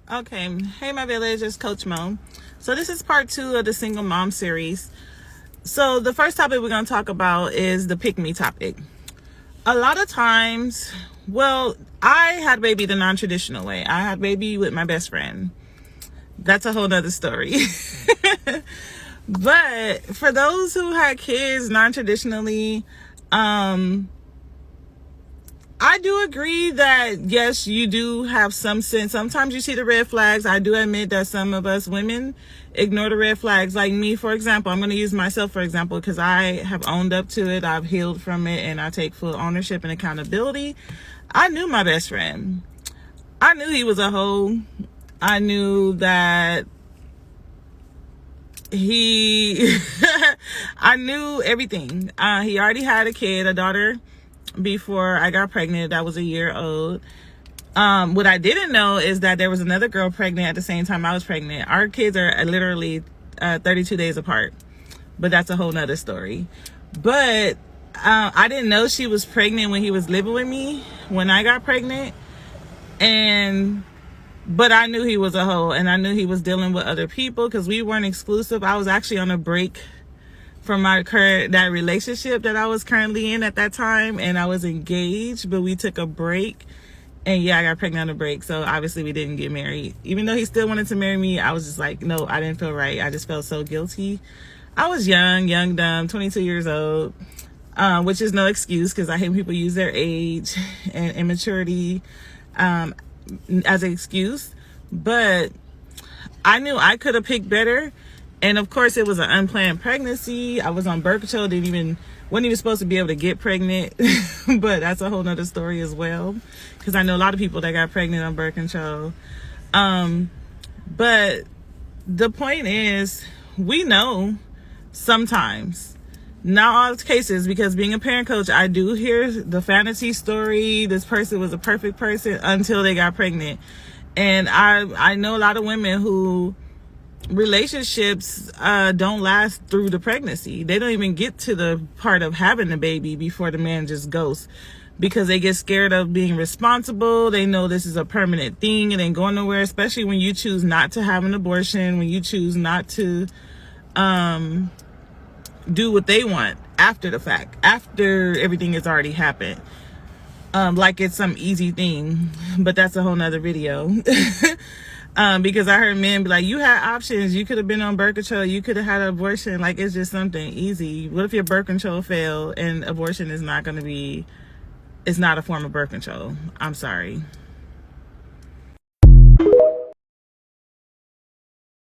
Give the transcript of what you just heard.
Okay, hey my village, it's Coach Mo. So this is part 2 of the single mom series. So the first topic we're going to talk about is the pick me topic. A lot of times, well, I had baby the non-traditional way. I had baby with my best friend. That's a whole nother story. But for those who had kids non-traditionally, I do agree that, yes, you do have some sense. Sometimes you see the red flags. I do admit that some of us women ignore the red flags. Like me, for example, I'm going to use myself, for example, because I have owned up to it. I've healed from it, and I take full ownership and accountability. I knew my best friend. I knew he was a hoe. I knew that I knew everything. He already had a kid, a daughter, before I got pregnant. That was a year old. What I didn't know is that there was another girl pregnant at the same time I was pregnant. Our kids are literally 32 days apart, but that's a whole nother story. But I didn't know she was pregnant when he was living with me when I got pregnant. But I knew he was a hoe, and I knew he was dealing with other people because we weren't exclusive. I was actually on a break from that relationship that I was currently in at that time, and I was engaged, but we took a break, and yeah, I got pregnant on a break. So obviously we didn't get married. Even though he still wanted to marry me, I was just like, no, I didn't feel right. I just felt so guilty. I was young, dumb, 22 years old, which is no excuse because I hate when people use their age and immaturity as an excuse. But I knew I could have picked better. And of course, it was an unplanned pregnancy. I was on birth control, wasn't even supposed to be able to get pregnant. But that's a whole nother story as well, because I know a lot of people that got pregnant on birth control. But the point is, we know sometimes, not all cases, because being a parent coach, I do hear the fantasy story. This person was a perfect person until they got pregnant. And I know a lot of women who relationships don't last through the pregnancy. They don't even get to the part of having the baby before the man just goes, because they get scared of being responsible. They know this is a permanent thing and ain't going nowhere, especially when you choose not to have an abortion, when you choose not to do what they want after the fact, after everything has already happened. Like it's some easy thing, but that's a whole nother video. Because I heard men be like, you had options. You could have been on birth control. You could have had an abortion. Like, it's just something easy. What if your birth control failed and abortion is not going to be, it's not a form of birth control? I'm sorry.